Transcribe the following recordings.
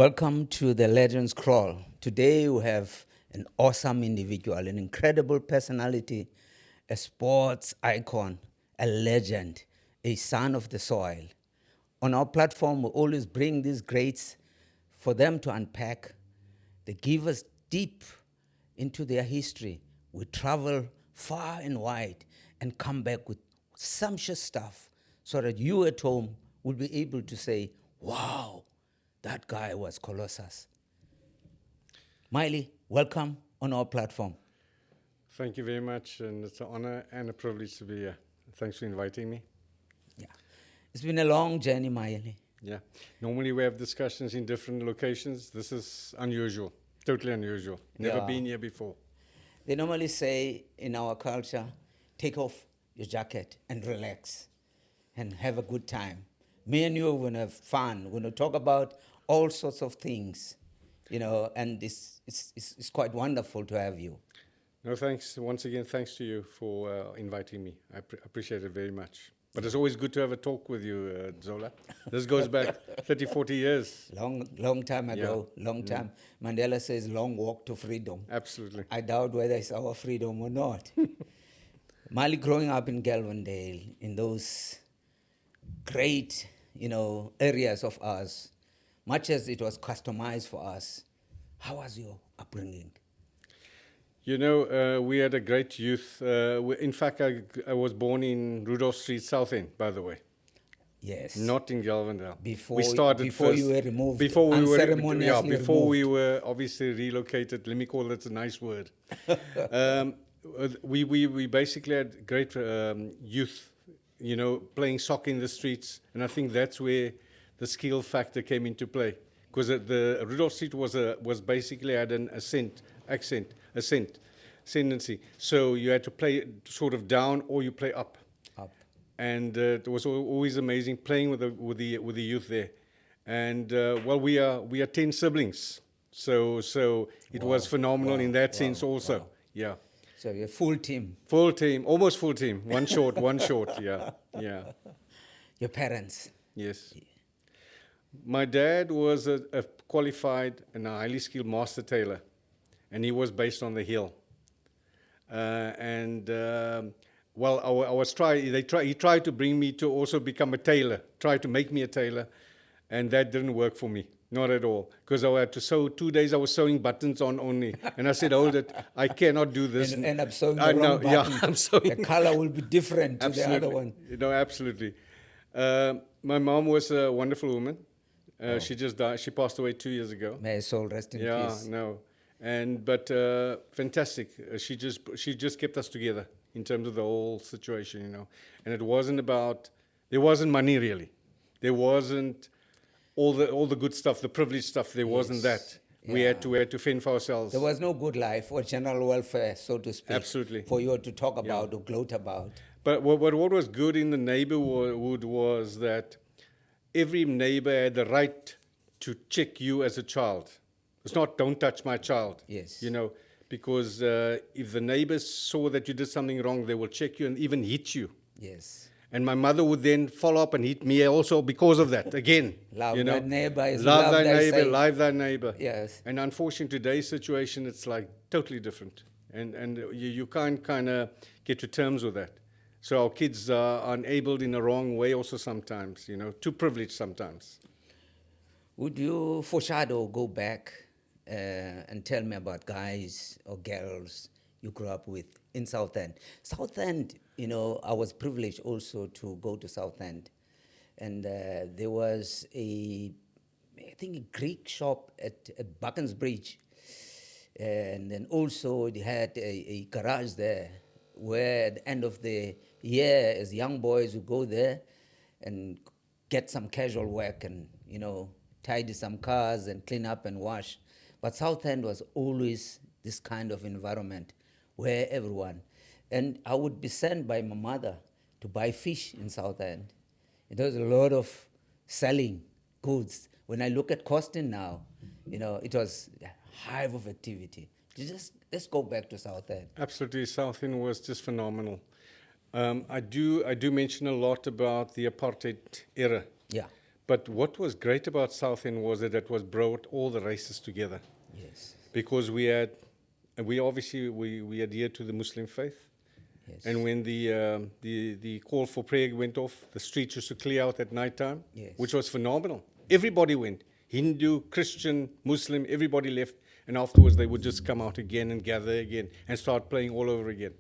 Welcome to the Legends Crawl. Today we have an awesome individual, an incredible personality, a sports icon, a legend, a son of the soil. On our platform, we always bring these greats for them to unpack. They give us deep into their history. We travel far and wide and come back with sumptuous stuff so that you at home will be able to say, wow, that guy was Colossus. Miley, welcome on our platform. Thank you very much, and it's an honor and a privilege to be here. Thanks for inviting me. Yeah. It's been a long journey, Miley. Yeah. Normally we have discussions in different locations. This is unusual, totally unusual. Never Yeah. been here before. They normally say in our culture, take off your jacket and relax and have a good time. Me and you are going to have fun. We're going to talk about all sorts of things, and it's quite wonderful to have you. No, thanks. Once again, thanks to you for inviting me. I appreciate it very much. But it's always good to have a talk with you, Zola. This goes back 30, 40 years. Long time ago, long time. Mandela says long walk to freedom. Absolutely. I doubt whether it's our freedom or not. Mali, growing up in Galvandale, in those great, areas of us, much as it was customized for us, how was your upbringing? We had a great youth. In fact, I was born in Rudolph Street, South End, by the way. Yes. Not in Galvandale. Before first, you were removed, before unceremoniously we removed. were obviously relocated. Let me call it a nice word. We basically had great youth, playing soccer in the streets, and I think that's where the skill factor came into play. Because the Rudolph Street was basically had an ascendancy. So you had to play sort of down or you play up. And it was always amazing playing with the youth there. And we are 10 siblings, so it was phenomenal in that sense also. Wow. Yeah. So you're full team. Full team, almost full team. One short. Yeah. Your parents. Yes. My dad was a qualified and a highly skilled master tailor, and he was based on the hill. He tried to bring me to also become a tailor, tried to make me a tailor, and that didn't work for me, not at all. Because I had to sew, 2 days I was sewing buttons on only. And I said, hold it, I cannot do this. And end up sewing the wrong button. Yeah, I'm sewing. The color will be different to the other one. Absolutely. My mom was a wonderful woman. She just died. She passed away 2 years ago. May her soul rest in peace. Yeah, no. But fantastic. She just kept us together in terms of the whole situation, And it wasn't about, there wasn't money really. There wasn't all the good stuff, the privileged stuff. There wasn't that. Yeah. We had to fend for ourselves. There was no good life or general welfare, so to speak. Absolutely. For you to talk about or gloat about. But what was good in the neighborhood was that every neighbor had the right to check you as a child. It's not, don't touch my child. Yes. Because if the neighbors saw that you did something wrong, they will check you and even hit you. Yes. And my mother would then follow up and hit me also because of that. Again, Love thy neighbor is love thy neighbor, thyself. love thy neighbor. Yes. And unfortunately, today's situation, it's like totally different. And you can't kind of get to terms with that. So our kids are enabled in a wrong way also sometimes, too privileged sometimes. Would you foreshadow, go back and tell me about guys or girls you grew up with in South End? South End, I was privileged also to go to South End. And there was a Greek shop at Buckens Bridge. And then also they had a garage there where at the end of the year, as young boys would go there and get some casual work and, tidy some cars and clean up and wash. But South End was always this kind of environment where everyone, and I would be sent by my mother to buy fish in South End. There was a lot of selling goods. When I look at costing now, it was a hive of activity. Let's go back to South End. Absolutely, South End was just phenomenal. I do mention a lot about the apartheid era. Yeah. But what was great about Southend was that it was brought all the races together, Yes. because we obviously we adhere to the Muslim faith. Yes. And when the call for prayer went off, the streets used to clear out at night time, Yes. which was phenomenal. Everybody went, Hindu, Christian, Muslim, everybody left, and afterwards they would just come out again and gather again and start playing all over again.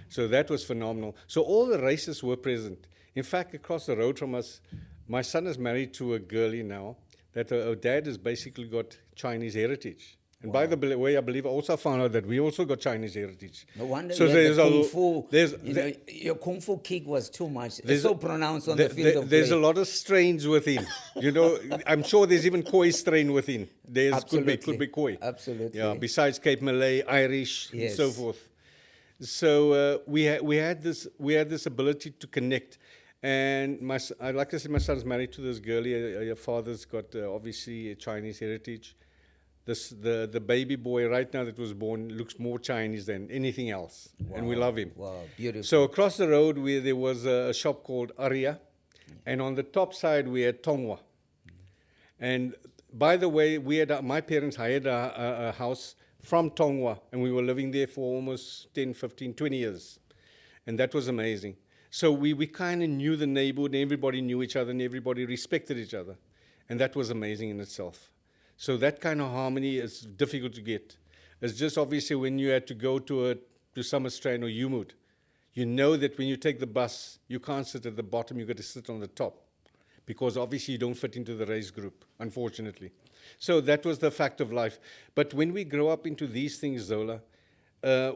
So that was phenomenal. So all the races were present. In fact, across the road from us, my son is married to a girlie now that her dad has basically got Chinese heritage. And by the way, I believe I also found out that we also got Chinese heritage. No wonder So you had there's the a kung fu. there's Your kung fu kick was too much. It's there's so a- pronounced on the field of there's play. a lot of strains within. I'm sure there's even Khoi strain within. Could be Khoi. Absolutely. Yeah. Besides Cape Malay, Irish, and so Yes. forth. So we had this ability to connect. And like I said, my son's married to this girlie. Her father's got obviously a Chinese heritage. The baby boy right now that was born looks more Chinese than anything else, and we love him. Wow, beautiful. So across the road, there was a shop called Arya, and on the top side we had Tongwa. And by the way, my parents hired a house from Tongwa, and we were living there for almost 10, 15, 20 years, and that was amazing. So we kind of knew the neighborhood, and everybody knew each other, and everybody respected each other, and that was amazing in itself. So that kind of harmony is difficult to get. It's just obviously when you had to go to Summer Strand or Umud, you know that when you take the bus, you can't sit at the bottom, you've got to sit on the top, because obviously you don't fit into the race group, unfortunately. So that was the fact of life. But when we grow up into these things, Zola,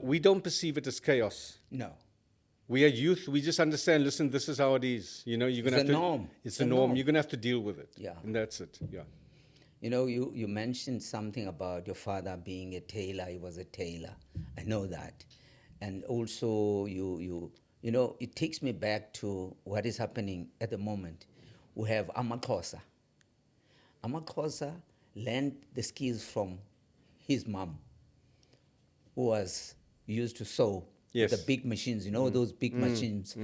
we don't perceive it as chaos. No. We are youth. We just understand, listen, this is how it is. You're going to have to... norm. It's the norm. You're going to have to deal with it. Yeah. And that's it. Yeah. You know, you mentioned something about your father being a tailor. He was a tailor. I know that. And also, you know, it takes me back to what is happening at the moment. We have Amakosa. Amakosa learned the skills from his mom, who was used to sew. Yes. The big machines, you know, those big machines.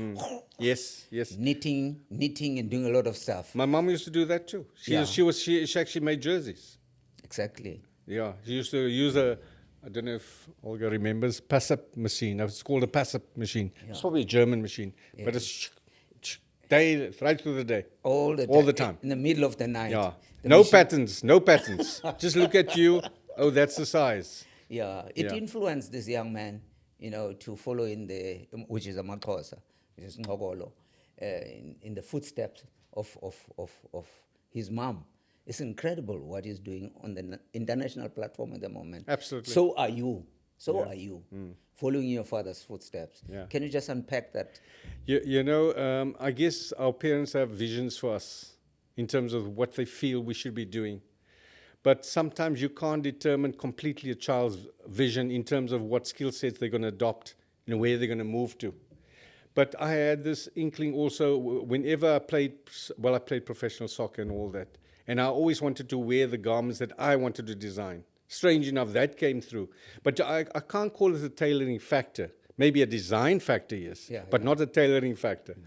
Yes, yes. Knitting and doing a lot of stuff. My mom used to do that too. She actually made jerseys. Exactly. Yeah, she used to use I don't know if Olga remembers, pass-up machine. It's called a pass-up machine. It's probably a German machine, but it's right through the day. All the time. In the middle of the night. Yeah. The No machine- patterns. Just look at you. Oh, that's the size. Yeah, it Yeah. influenced this young man, you know, to follow which is a Makosa, which is Ngogolo, in the footsteps of his mom. It's incredible what he's doing on the international platform at the moment. Absolutely. So are you. Following your father's footsteps. Yeah. Can you just unpack that? I guess our parents have visions for us in terms of what they feel we should be doing. But sometimes you can't determine completely a child's vision in terms of what skill sets they're going to adopt and where they're going to move to. But I had this inkling also whenever I played professional soccer and all that. And I always wanted to wear the garments that I wanted to design. Strange enough, that came through. But I can't call it a tailoring factor. Maybe a design factor, yes, but not a tailoring factor.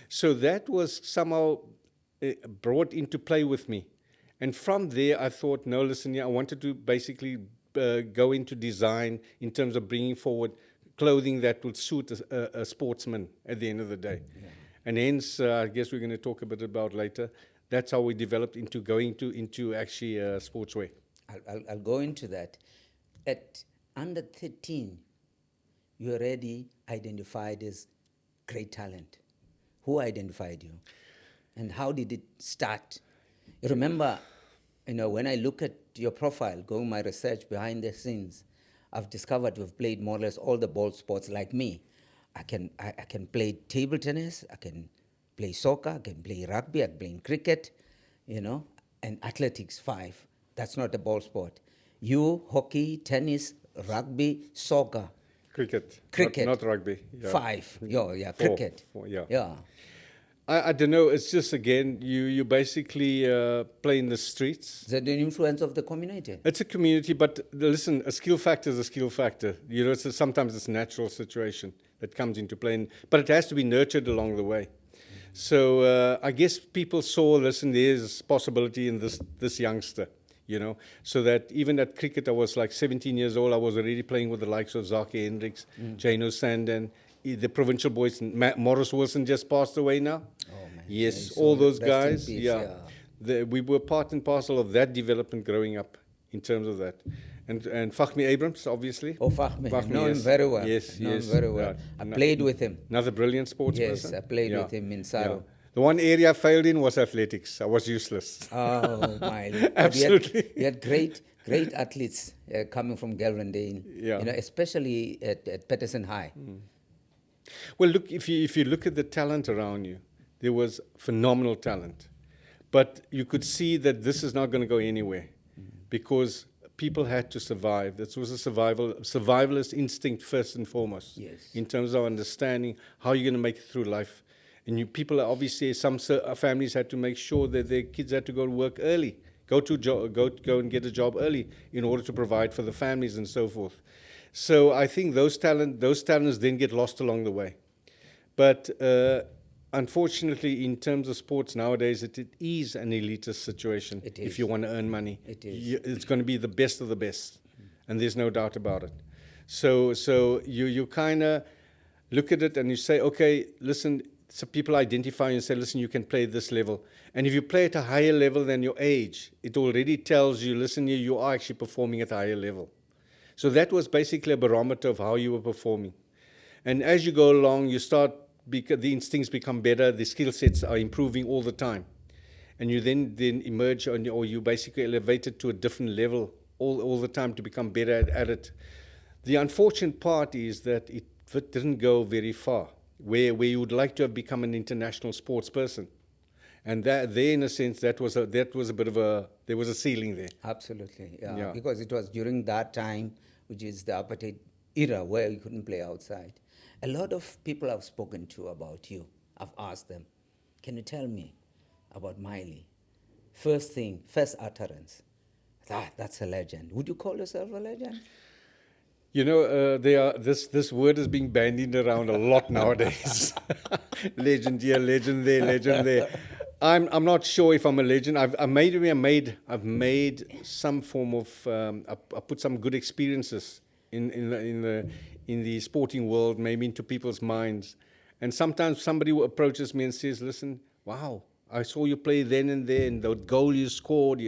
So that was somehow brought into play with me. And from there, I thought, no, listen, I wanted to basically go into design in terms of bringing forward clothing that would suit a sportsman at the end of the day. Yeah. And hence, I guess we're going to talk a bit about later, that's how we developed into going into actually sportswear. I'll go into that. At under 13, you already identified as great talent. Who identified you? And how did it start? You remember, when I look at your profile, going my research behind the scenes, I've discovered you've played more or less all the ball sports like me. I can play table tennis, I can play soccer, I can play rugby, I can play cricket, and athletics, 5. That's not a ball sport. You, hockey, tennis, rugby, soccer. Cricket. Not rugby. Yeah. 5. Cricket. 4, yeah. Yeah. I don't know. It's just, again, you basically play in the streets. Is that the influence of the community? It's a community, but listen, a skill factor is a skill factor. Sometimes it's a natural situation that comes into play, but it has to be nurtured along the way. So I guess people saw, listen, there's possibility in this youngster, so that even at cricket, I was like 17 years old. I was already playing with the likes of Zaki Hendricks, Jano Sandan, the provincial boys. Morris Wilson just passed away now. Oh man. Yes, Yeah, all so those rest in guys. peace, Yeah, we were part and parcel of that development growing up in terms of that. And Fahmi Abrams, obviously. Oh, Fahmi. I know him yes. very well. Yes, I know him yes. very well. I played with him. Another brilliant sports Yes, person. I played with him in Saro. The one area I failed in was athletics. I was useless. Oh, Miley. Absolutely. You had great athletes coming from Galvandale, Yeah. especially at Patterson High. Well, look, if you look at the talent around you, there was phenomenal talent. But you could see that this is not going to go anywhere because people had to survive. This was a survivalist instinct first and foremost. Yes. In terms of understanding how you're going to make it through life. And people are obviously, some families had to make sure that their kids had to go to work early, go and get a job early in order to provide for the families and so forth. So I think those talents then get lost along the way. But unfortunately, in terms of sports nowadays, it is an elitist situation. It is. If you want to earn money. It is. It's going to be the best of the best, and there's no doubt about it. So you kind of look at it and you say, okay, listen, so people identify and say, listen, you can play at this level. And if you play at a higher level than your age, it already tells you, listen, you are actually performing at a higher level. So that was basically a barometer of how you were performing. And as you go along, you start, the instincts become better, the skill sets are improving all the time. And you then emerge, or you basically elevated to a different level all the time to become better at it. The unfortunate part is that it didn't go very far, where you would like to have become an international sports person. And there, in a sense, there was a bit of there was a ceiling there. Absolutely, Yeah. Because it was during that time, which is the apartheid era, where you couldn't play outside. A lot of people I've spoken to about you, I've asked them, can you tell me about Miley? First utterance, that's a legend. Would you call yourself a legend? This word is being bandied around a lot nowadays. Legend here, legend there, legend there. I'm not sure if I'm a legend. I've made some form of. I put some good experiences in the sporting world, maybe into people's minds. And sometimes somebody approaches me and says, "Listen, wow, I saw you play then and there, and the goal you scored.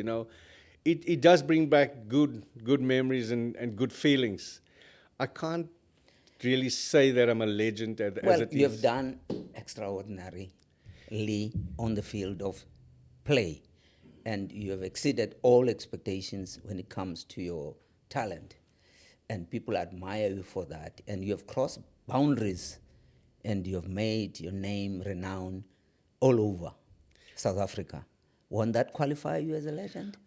It does bring back good memories and good feelings." I can't really say that I'm a legend as it is. Well, you have done extraordinarily on the field of play, and you have exceeded all expectations when it comes to your talent, and people admire you for that, and you have crossed boundaries, and you have made your name renowned all over South Africa. Won't that qualify you as a legend?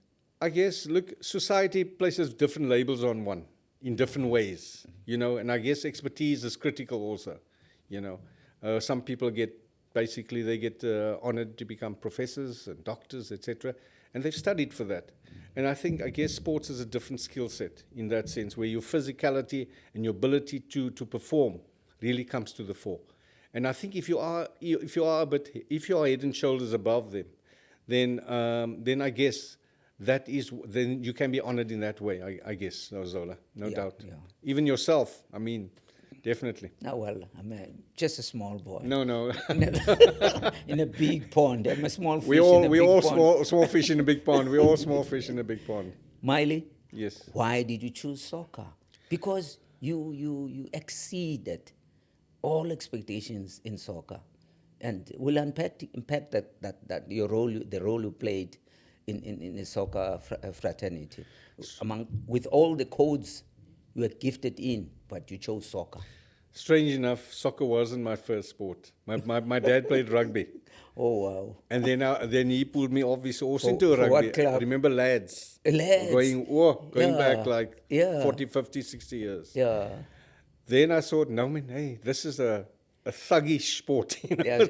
I guess, look, society places different labels on one in different ways, and I guess expertise is critical also, Some people get honored to become professors and doctors, etc., and they've studied for that. And I guess sports is a different skill set in that sense, where your physicality and your ability to perform really comes to the fore. And I think if you are head and shoulders above them, then I guess then you can be honored in that way, I guess, Zola, no doubt. Yeah. Even yourself, definitely. No, well, I'm just a small boy. No. In a big pond. I'm a small fish We in a big all pond. small fish in a big pond. We all small fish in a big pond. Miley? Yes. Why did you choose soccer? Because you exceeded all expectations in soccer, and will unpack that your role, the role you played in the soccer fraternity, with all the codes you were gifted in, but you chose soccer. Strange enough, soccer wasn't my first sport. My dad played rugby. Oh wow! And then he pulled me obviously also into For rugby. what club? I remember lads. Lads. Going back like Yeah. 40, 50, 60 years. Yeah. Then I thought, no man, hey, this is a thuggish sport. Yeah.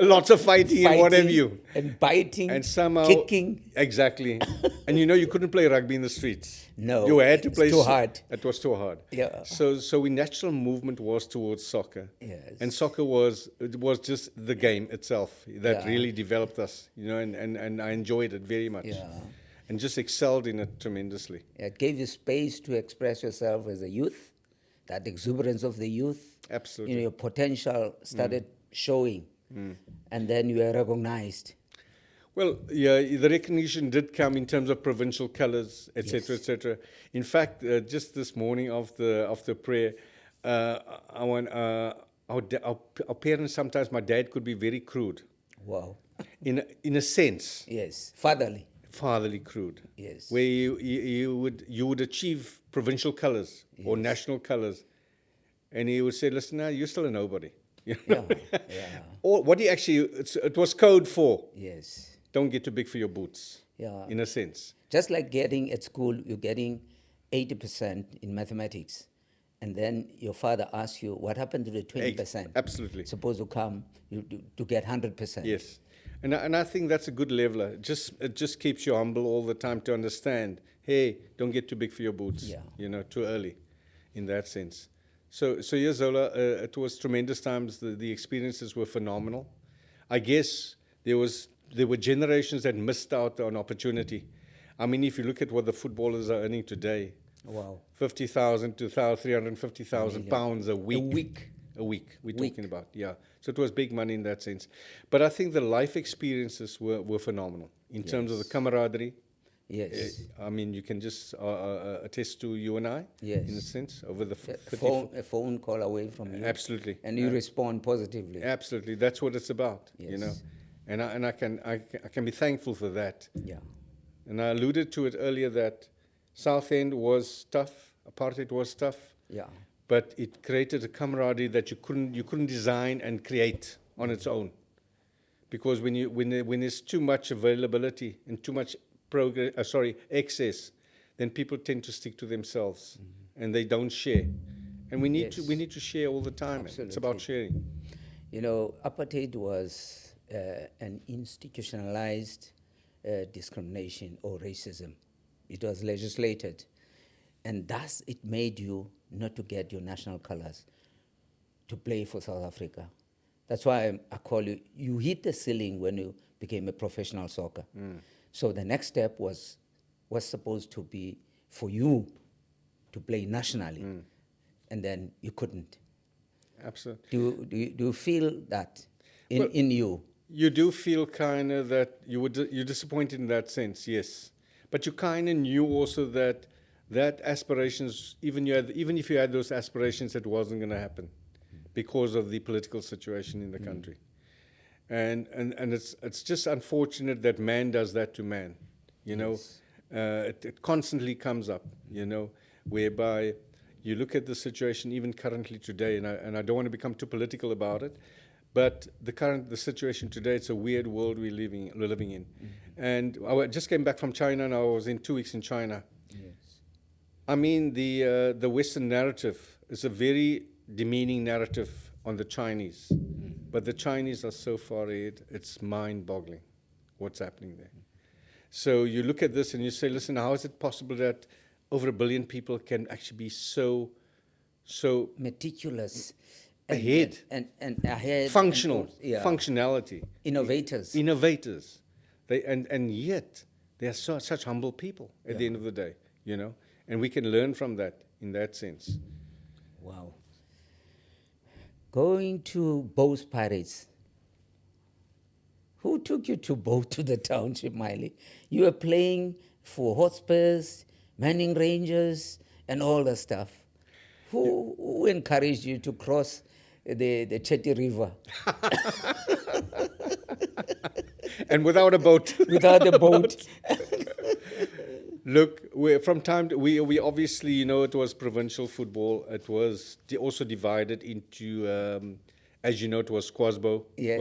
Lots of fighting and what have you. and biting, And somehow, kicking. exactly. And you couldn't play rugby in the streets. No, you had to it's play. too hard. It was too hard. Yeah. So our natural movement was towards soccer. Yes. And soccer was just the game itself that Yeah. really developed us, and I enjoyed it very much. Yeah. And just excelled in it tremendously. It gave you space to express yourself as a youth, that exuberance of the youth. Absolutely. Your potential started showing, and then you were recognized. Well, yeah, the recognition did come in terms of provincial colours, etc., Yes. etc. In fact, just this morning after prayer, our parents, sometimes my dad could be very crude, Wow. in a sense, Yes. Fatherly. crude. Yes. Where you would achieve provincial colours or Yes. national colours, and he would say, "Listen, now you're still a nobody." Yeah. Yeah. Or what he actually, it was code for. Yes. Don't get too big for your boots. Yeah. In a sense. Just like getting at school, you're getting 80% in mathematics. And then your father asks you, what happened to the 20%? Absolutely. Supposed to come to get 100%. Yes. And I think that's a good leveler. It just keeps you humble all the time to understand, hey, don't get too big for your boots, Yeah. too early in that sense. So yeah, Zola, it was tremendous times. The experiences were phenomenal. I guess there were generations that missed out on opportunity. I mean, if you look at what the footballers are earning today, Wow. 50,000 to 350,000 pounds a week. A week. We're talking about, yeah. So it was big money in that sense. But I think the life experiences were phenomenal in terms of the camaraderie. Yes. I mean, you can just attest to you and I, Yes. in a sense, over the A phone call away from you. Absolutely. And you respond positively. Absolutely. That's what it's about, Yes. And I can be thankful for that. Yeah. And I alluded to it earlier that Southend was tough, apartheid was tough. Yeah. But it created a camaraderie that you couldn't design and create on its own, because when there's too much availability and too much excess, then people tend to stick to themselves and they don't share. And we need to share all the time. Absolutely. It's about sharing. Apartheid was an institutionalized discrimination or racism. It was legislated, and thus it made you not to get your national colors to play for South Africa. That's why I call you hit the ceiling when you became a professional soccer. So the next step was supposed to be for you to play nationally, and then you couldn't. Absolutely. Do you feel that in you? You do feel kind of that you're disappointed in that sense, yes. But you kind of knew also that aspirations, even if you had those aspirations, it wasn't going to happen because of the political situation in the country. And it's just unfortunate that man does that to man. Yes. It constantly comes up, whereby you look at the situation even currently today, and I don't want to become too political about it, but the situation today, it's a weird world we're living in. And I just came back from China, and I was in 2 weeks in China. Yes. I mean, the Western narrative is a very demeaning narrative on the Chinese. But the Chinese are so far ahead, it's mind-boggling what's happening there. So you look at this and you say, listen, how is it possible that over 1 billion people can actually be so Meticulous. ahead, and ahead. functionality, Innovators. And yet they are such humble people at the end of the day, and we can learn from that in that sense. Wow. Going to Bow's Pirates. Who took you to the township, Miley? You were playing for Hotspurs, Manning Rangers, and all the stuff. Who encouraged you to cross the Chetty River? And without a boat. Without a boat. Look, we obviously, it was provincial football. It was also divided into As you know, it was Squasbo, Yes.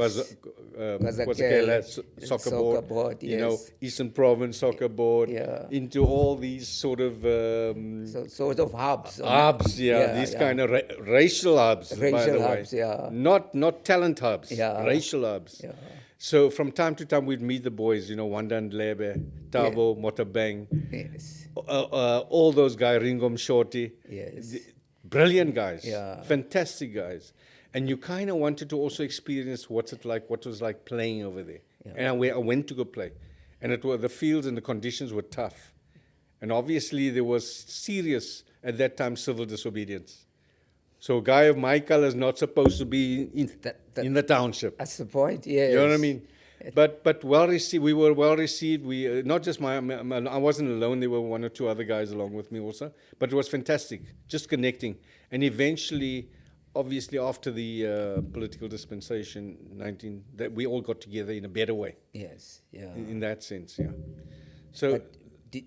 Kwazakela soccer board, you know, yes. Eastern Province soccer board, Yeah. into all these sort of So sort of hubs. hubs, these kind of racial hubs, by Racial the way. hubs, yeah. Not talent hubs, Yeah. racial hubs. Yeah. So from time to time, we'd meet the boys, you know, Wanda and Lebe, Tabo, Motabang, Yes. all those guys, Ringom Shorty. Yes. Brilliant guys, Yeah. fantastic guys. And you kind of wanted to also experience what was like playing over there. Yeah. And I went to go play. And the fields and the conditions were tough. And obviously there was serious, at that time, civil disobedience. So a guy of my color is not supposed to be in the township. That's the point, yes. You know what I mean? But well received. We were well received. We not just I wasn't alone. There were one or two other guys along with me also. But it was fantastic, just connecting. And eventually, obviously, after the political dispensation, that we all got together in a better way. Yes, yeah. In that sense, yeah. So. But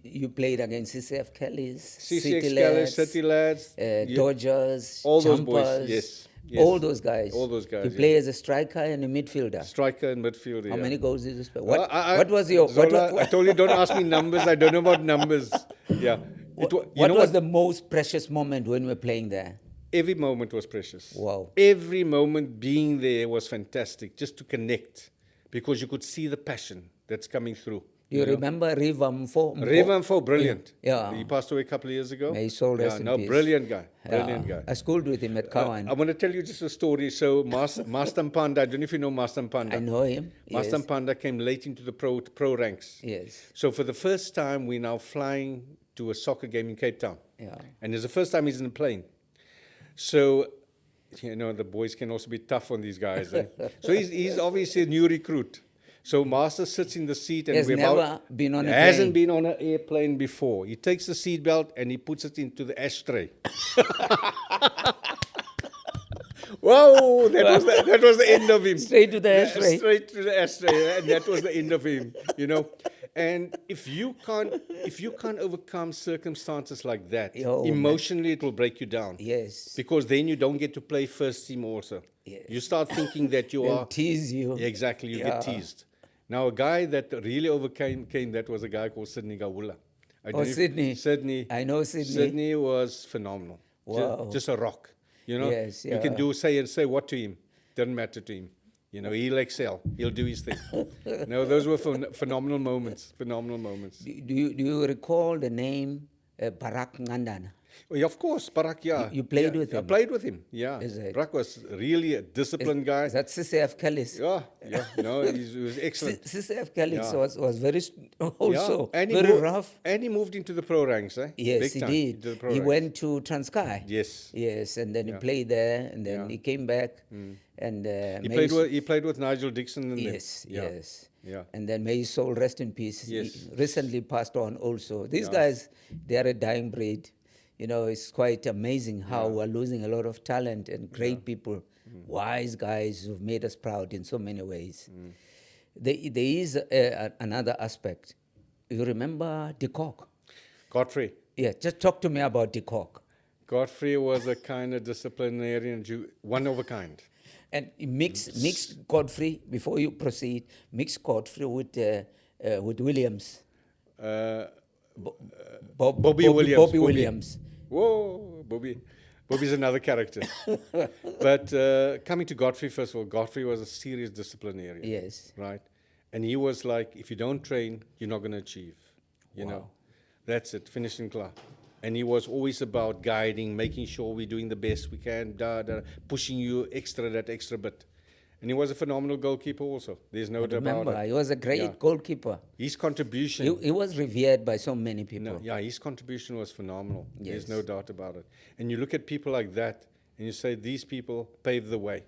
you played against CCF Kellys, CCX Kellis, City Lads, Dodgers, all those Jumpers, boys, yes. all those guys. All those guys. You play as a striker and a midfielder. Striker and midfielder. How many goals did you play? What was your? Zola, I told you, don't ask me numbers. I don't know about numbers. Yeah. What was the most precious moment when we were playing there? Every moment was precious. Wow. Every moment being there was fantastic, just to connect, because you could see the passion that's coming through. You remember Rivamfo? Rivamfo, brilliant. Yeah. He passed away a couple of years ago. May his soul rest in peace. Brilliant guy. Brilliant guy. I schooled with him at Kawan. I want to tell you just a story. So Master Mpanda, I don't know if you know Master Mpanda. I know him. Master Yes. Mpanda came late into the pro ranks. Yes. So for the first time, we're now flying to a soccer game in Cape Town. Yeah. And it's the first time he's in a plane. So, you know, the boys can also be tough on these guys. Eh? So he's obviously a new recruit. So Master sits in the seat and Has we're never been on a hasn't plane. been on an airplane before. He takes the seat belt and he puts it into the ashtray. Whoa, that was the end of him. Straight to the ashtray. Straight to the ashtray, and that was the end of him, you know. And if you can't overcome circumstances like that, emotionally it will break you down. Yes. Because then you don't get to play first team also. Yes. You start thinking that you They'll are tease you. Exactly, you get teased. Now a guy that really overcame that was a guy called Sydney Gawula. Sydney. Sydney. I know Sydney. Sydney was phenomenal. Wow. Just a rock. You know, Yes, you can say what to him. Doesn't matter to him. You know, he'll excel. He'll do his thing. No, those were phenomenal moments. Phenomenal moments. Do you recall the name Barak Ngandana? Oh, yeah, of course, Barak, yeah. You played with him? I played with him, yeah. Is it? Barak was really a disciplined guy. Is that CCF Kellys? Yeah, no, he was excellent. CCF Kellys Yeah. was very also and very rough. And he moved into the pro ranks, eh? Yes, Big he time, did. into the pro He ranks. went to Transkei. Yes. Yes, and then he played there, and then he came back, and He played with Nigel Dixon. And yes, them. Yeah. yes. Yeah. And then may his soul rest in peace. Yes. He recently passed on also. These guys, they are a dying breed. You know, it's quite amazing how we're losing a lot of talent and great people, wise guys who've made us proud in so many ways. There is another aspect. You remember De Kock? Godfrey. Yeah, just talk to me about De Kock. Godfrey was a kind of disciplinarian, one of a kind. And mix Godfrey, before you proceed, mix Godfrey with Williams. Bobby Williams. Bobby Williams. Whoa, Bobby's another character. But coming to Godfrey, first of all, Godfrey was a serious disciplinarian. Yes. Right? And he was like, if you don't train, you're not going to achieve. You know? That's it, finishing class. And he was always about guiding, making sure we're doing the best we can, pushing you that extra bit. And he was a phenomenal goalkeeper also. There's no doubt about Remember, it. he was a great goalkeeper. His contribution... He was revered by so many people. his contribution was phenomenal. Yes. There's no doubt about it. And you look at people like that, and you say, these people paved the way.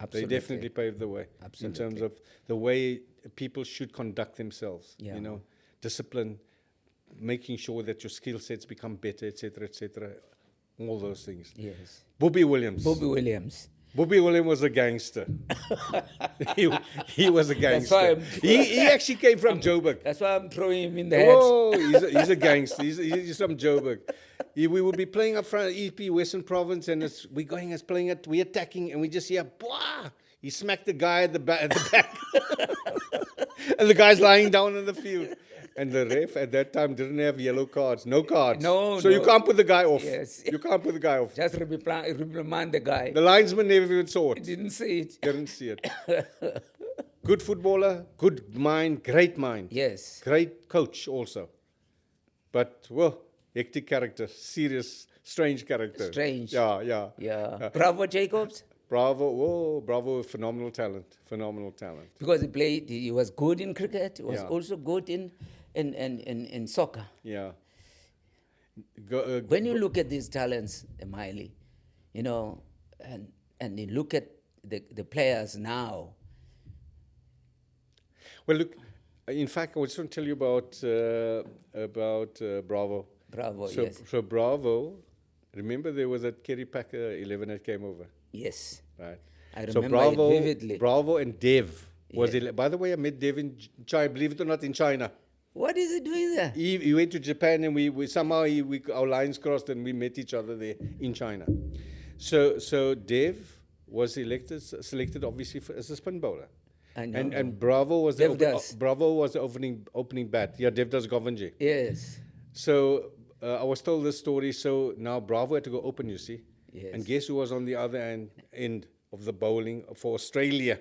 Absolutely. They definitely paved the way. Absolutely. In terms of the way people should conduct themselves. Yeah. You know, discipline, making sure that your skill sets become better, etc., etc. All those things. Yes. Bobby Williams. Bobby Williams. Bobby William was a gangster. he, he was a That's why gangster. He actually came from Joburg. That's why I'm throwing him in the head. Oh, he's a gangster. He's from Joburg. We would be playing up front at EP, Western Province, and we're going as playing it, we're attacking, and we just hear, Bwah! He smacked the guy at the back. And the guy's lying down on the field. And the ref at that time didn't have yellow cards, no cards. No, so no. you can't put the guy off. Yes. You can't put the guy off. Just reprimand the guy. The linesman never even saw it. Didn't see it. Didn't see it. Good footballer, good mind, great mind. Yes. Great coach also. But, well, hectic character, serious, strange character. Strange. Yeah. Bravo, Jacobs. Bravo, phenomenal talent. Because he was good in cricket. He was Yeah. also good in soccer. Yeah. When you look at these talents, Miley, and you look at the players now. Well, look, in fact, I was going to tell you about Bravo. Bravo, So, yes. So Bravo, remember there was that Kerry Packer 11 that came over, Yes. right? I So remember it vividly. Bravo and Dev was. Yeah. By the way, I met Dev in China. Believe it or not, in China. What is he doing there? He went to Japan, and we somehow our lines crossed, and we met each other there in China. So Dev was selected obviously as a spin bowler. I know. And Bravo was Dev does. Bravo was the opening bat. Yeah, Dev does Govanje. Yes. So I was told this story. So now Bravo had to go open, you see. Yes. And guess who was on the other end of the bowling for Australia?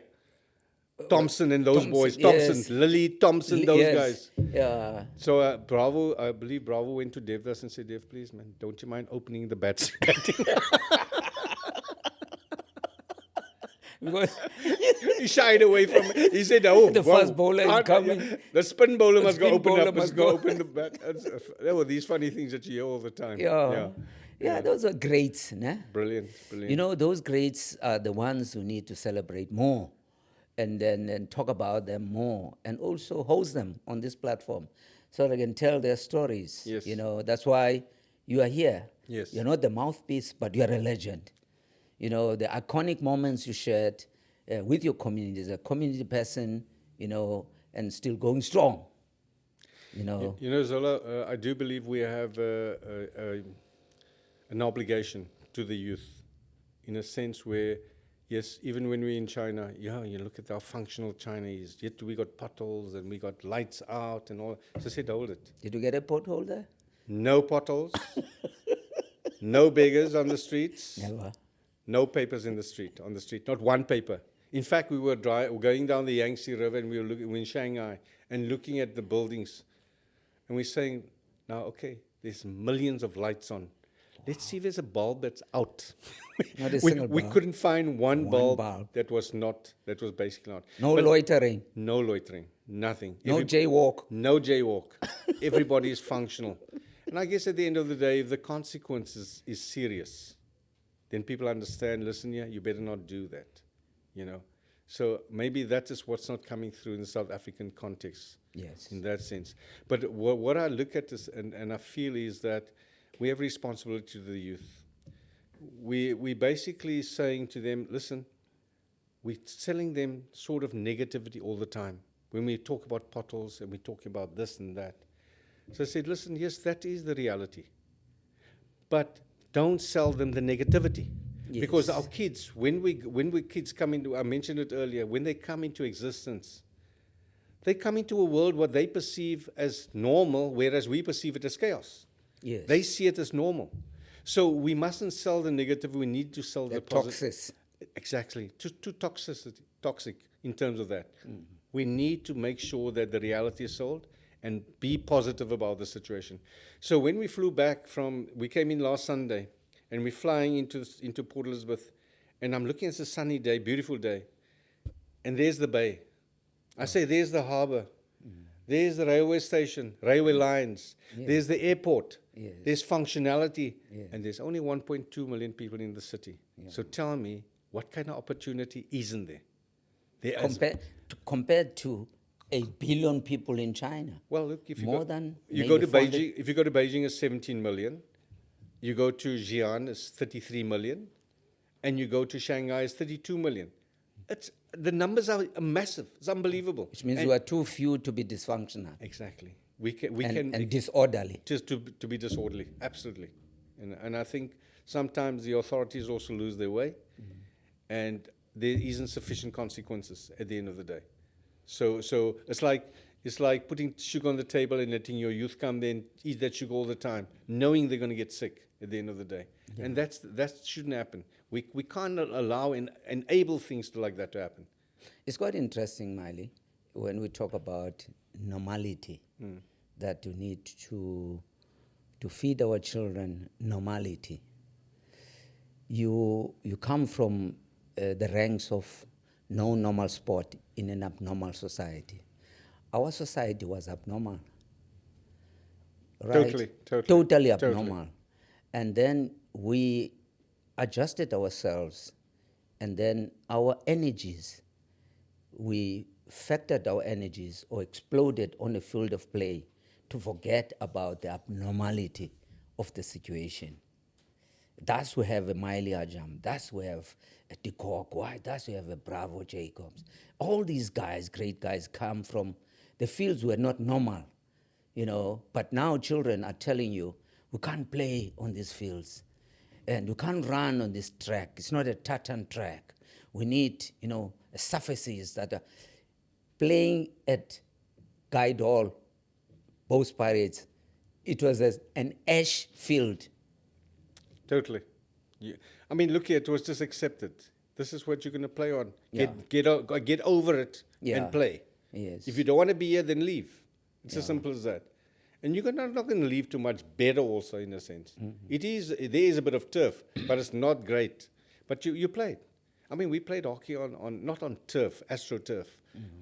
Thompson and those boys. Thompson, yes. Lily, Thompson, those Yes. guys. Yeah. So Bravo, I believe Bravo went to Devdas and said, Dev, please, man, don't you mind opening the bats? Because He shied away from it. He said, "Oh, The first bowler is can't- coming. The spin bowler The must go spin open bowler up, must must go go." open the bat." There were these funny things that you hear all the time. Yeah, those are greats, nah? Brilliant. Those greats are the ones who need to celebrate more and talk about them more and also host them on this platform so they can tell their stories. Yes. That's why you are here. Yes. You're not the mouthpiece, but you're a legend. The iconic moments you shared with your community as a community person, and still going strong. Zola, I do believe we have an obligation to the youth, in a sense where, yes, even when we're in China, you look at how functional China is. Yet we got potholes and we got lights out and all. So I said, hold it. Did you get a pothole there? No potholes, no beggars on the streets, Never. no papers on the street, not one paper. In fact, we were going down the Yangtze River and we were in Shanghai and looking at the buildings. And we're saying, now, okay, there's millions of lights on. Let's see if there's a bulb that's out. Not a single we bulb. couldn't find one bulb, bulb. that was basically not. No loitering. No loitering, nothing. No jaywalk. No jaywalk. Everybody is functional. And I guess at the end of the day, if the consequences is serious, then people understand, listen here, you better not do that. So maybe that is what's not coming through in the South African context. Yes. In that sense. But what I look at this and I feel is that we have responsibility to the youth. We basically saying to them, listen, we're telling them sort of negativity all the time. When we talk about potholes and we talk about this and that. So I said, listen, yes, that is the reality. But don't sell them the negativity. Yes. Because our kids, when we kids come into, I mentioned it earlier, when they come into existence, they come into a world what they perceive as normal, whereas we perceive it as chaos. Yes. They see it as normal. So we mustn't sell the negative, we need to sell the positive. toxic. Exactly. Too toxic in terms of that. Mm-hmm. We need to make sure that the reality is sold and be positive about the situation. So when we flew back we came in last Sunday, and we're flying into Port Elizabeth, and I'm looking at a sunny day, beautiful day, and there's the bay. I say, there's the harbor. There's the railway station, railway lines. Yes. There's the airport. Yes. There's functionality. Yes. And there's only 1.2 million people in the city. Yeah. So tell me, what kind of opportunity isn't there? Compared to 8 billion people in China. Well, look, if you More go, than you maybe go to 400. Beijing, if you go to Beijing, it's 17 million. You go to Xi'an, it's 33 million. and you go to Shanghai, it's 32 million. The numbers are massive. It's unbelievable. Which means And we are too few to be dysfunctional exactly. We and can disorderly. just to be disorderly. Absolutely. And I think sometimes the authorities also lose their way, and there isn't sufficient consequences at the end of the day. So it's like putting sugar on the table and letting your youth come there and eat that sugar all the time, knowing they're going to get sick at the end of the day. Yeah. And that shouldn't happen. We can't allow and enable things like that to happen. It's quite interesting, Miley, when we talk about normality, that we need to feed our children normality. You come from the ranks of no normal sport in an abnormal society. Our society was abnormal, right? Totally abnormal. And then we adjusted ourselves, and then our energies, we factored our energies or exploded on the field of play to forget about the abnormality of the situation. Thus we have a Miley Ajam, thus we have a Dikok, thus we have a Bravo Jacobs. All these guys, great guys, come from the fields were not normal, but now children are telling you, we can't play on these fields and we can't run on this track. It's not a tartan track. We need, surfaces that are playing at Guide Hall, Both Pirates. It was an ash field. Totally. Yeah. I mean, look here, it was just accepted. This is what you're going to play on. Yeah. Get over it and play. Yes. If you don't want to be here, then leave. It's as simple as that. And you're not going to leave too much better also, in a sense. Mm-hmm. There is a bit of turf, but it's not great. But you played. I mean, we played hockey on not on turf, AstroTurf,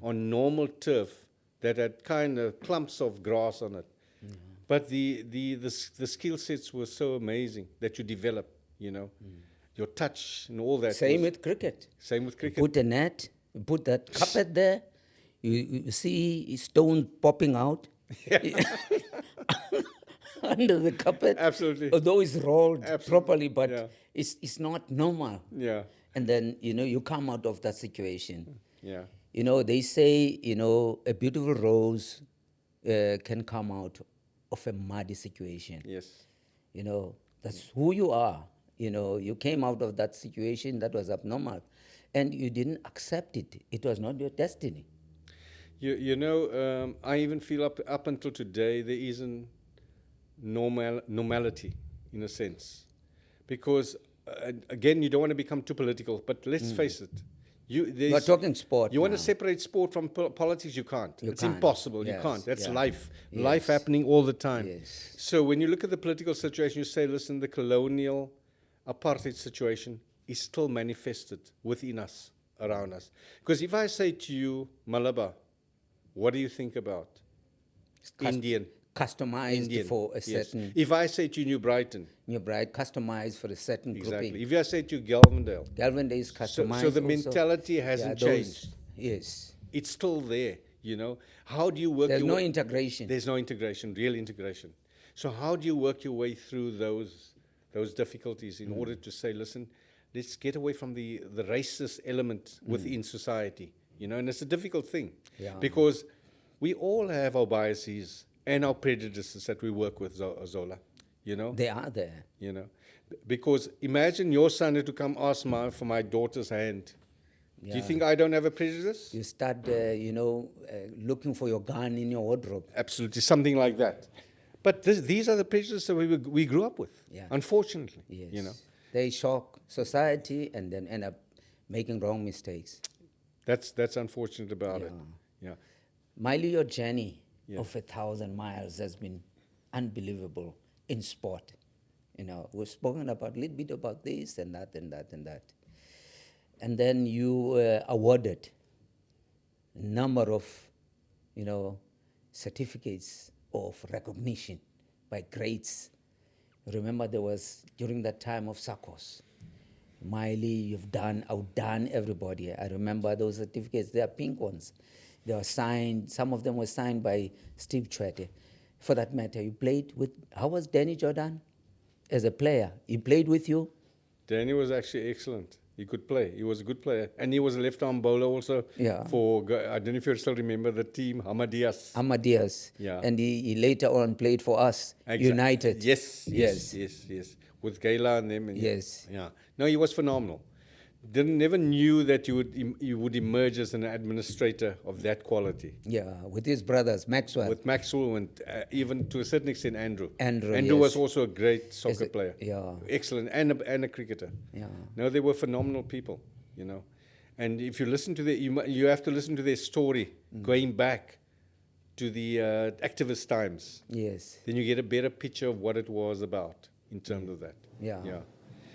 on normal turf that had kind of clumps of grass on it. Mm-hmm. But the skill sets were so amazing that you develop, your touch and all that. Same with cricket. You put a net, you put that carpet there, you see stones popping out. Under the carpet. Absolutely. Although it's rolled properly, but it's not normal. Yeah. And then, you come out of that situation. Yeah. They say, a beautiful rose can come out of a muddy situation. Yes. That's who you are. You came out of that situation that was abnormal, and you didn't accept it. It was not your destiny. I even feel up until today there isn't normality in a sense, because again, you don't want to become too political, but let's face it. We're talking sport. You want to separate sport from politics? You can't. It's impossible. Yes. You can't. That's life happening all the time. Yes. So when you look at the political situation, you say, listen, the colonial apartheid situation is still manifested within us, around us. Because if I say to you, Malaba, what do you think about? Indian. Customized for a certain... If I say to you New Brighton, customized for a certain grouping. If I say to you Galvindale is customized. So the mentality hasn't changed. Yes. It's still there, How do you work There's no integration. There's no integration, real integration. So how do you work your way through those difficulties in order to say, listen, let's get away from the racist element within society, and it's a difficult thing because we all have our biases and our prejudices that we work with, Zola, They are there. Because imagine your son had to come ask for my daughter's hand. Yeah. Do you think I don't have a prejudice? You start, looking for your gun in your wardrobe. Absolutely, something like that. But these are the prejudices that we grew up with, unfortunately. Yes. They shock society and then end up making wrong mistakes. That's unfortunate about it. Yeah. Miley, your journey of 1,000 miles has been unbelievable in sport. We've spoken about a little bit about this and that and that and that. And then you were awarded a number of, certificates of recognition by greats. Remember, there was, during that time of SACCOS, Miley, outdone everybody. I remember those certificates, they are pink ones. They were signed, some of them were signed by Steve Chwete. For that matter, you played with, how was Danny Jordan as a player? He played with you? Danny was actually excellent. He could play. He was a good player. And he was a left-arm bowler also Yeah. I don't know if you still remember the team, Hamadias. Ahmadiyas. Yeah. And he later on played for us, United. Yes. With Gayla and them. And Yes. Yeah. No, he was phenomenal. Never knew that you would emerge as an administrator of that quality. Yeah, with his brothers, Maxwell. With Maxwell and even to a certain extent Andrew. Andrew, Andrew yes. was also a great soccer player. Yeah. Excellent. And a cricketer. Yeah. No, they were phenomenal people, you know. And if you listen to you have to listen to their story going back to the activist times. Yes. Then you get a better picture of what it was about in terms of that. Yeah. Yeah.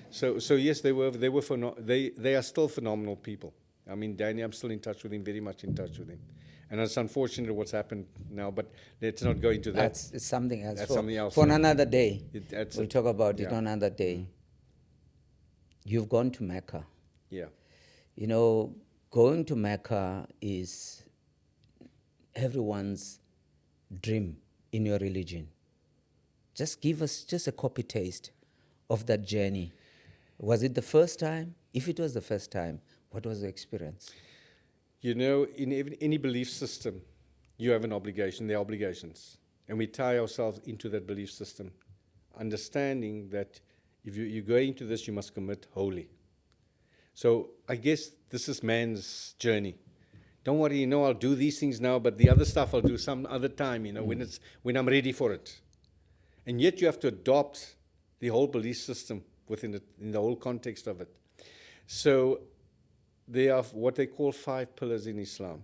So yes, they are still phenomenal people. I mean, Danny, I'm still in touch with him, very much in touch with him. And it's unfortunate what's happened now, but let's not go into that. That's something else. That's something else. For another day. We'll We'll talk about it on another day. You've gone to Mecca. Yeah. You know, going to Mecca is everyone's dream in your religion. Just give us just a copy taste of that journey. Was it the first time? If it was the first time, what was the experience? You know, in any belief system, you have an obligation. There are obligations. And we tie ourselves into that belief system, understanding that if you go into this, you must commit wholly. So I guess this is man's journey. Don't worry, you know, I'll do these things now, but the other stuff I'll do some other time, you know, when I'm ready for it. And yet you have to adopt the whole belief system in the whole context of it. So there are what they call 5 pillars in Islam.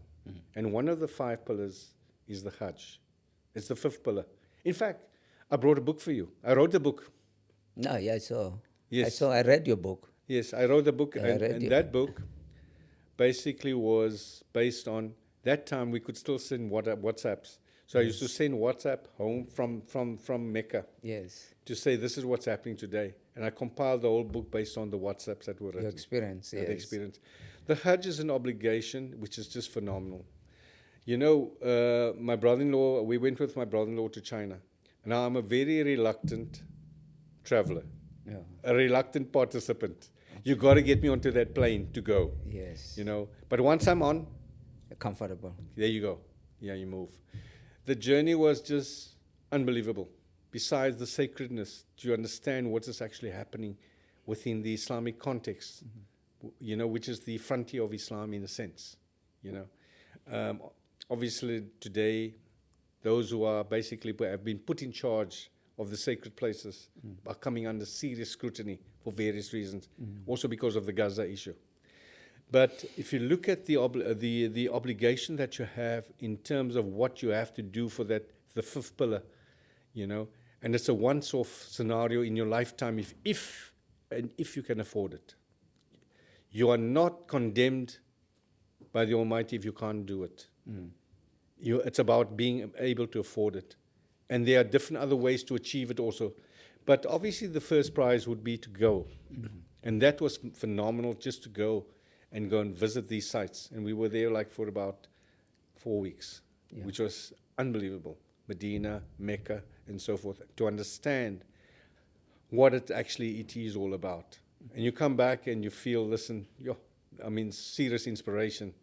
And one of the 5 pillars is the Hajj. It's the 5th pillar. In fact, I brought a book for you. I wrote the book. No, yeah, I saw. Yes. I read your book. Yes, I wrote the book. I read And it. that book basically was based on that time we could still send WhatsApps. So I used to send WhatsApp home from Mecca Yes. to say this is what's happening today. And I compiled the whole book based on the WhatsApps that were written. Your experience, yes. The experience. The Hajj is an obligation which is just phenomenal. You know, my brother-in-law, we went with my brother-in-law to China. Now I'm a very reluctant traveler, Yeah. a reluctant participant. You got to get me onto that plane to go, Yes. you know. But once I'm on, Comfortable. there you go. Yeah, you move. The journey was just unbelievable. Besides the sacredness, do you understand what is actually happening within the Islamic context, you know, which is the frontier of Islam in a sense, you know. Obviously, today, those who are basically have been put in charge of the sacred places are coming under serious scrutiny for various reasons, also because of the Gaza issue. But if you look at the obligation that you have in terms of what you have to do for that, the 5th pillar, you know, and it's a once-off scenario in your lifetime if you can afford it. You are not condemned by the Almighty if you can't do it. It's about being able to afford it. And there are different other ways to achieve it also. But obviously the first prize would be to go. And that was phenomenal, just to go and visit these sites. And we were there like for about 4 weeks, which was unbelievable. Medina, Mecca, and so forth, to understand what it is all about. And you come back and you feel, listen, serious inspiration.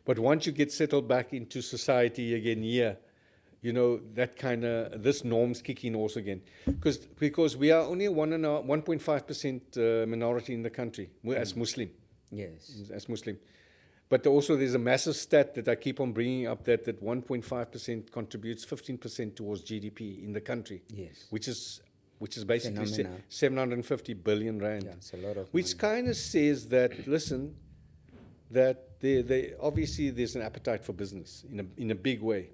But once you get settled back into society again here, you know, that kind of, this norm's kicking also again. Because we are only 1.5% minority in the country, as Muslim. Yes. As Muslim. But also there's a massive stat that I keep on bringing up that 1.5% contributes 15% towards GDP in the country. Yes. Which is basically Phenomenal. 750 billion rand. Yeah, it's a lot of which kind of says that, listen, that they obviously there's an appetite for business in a big way.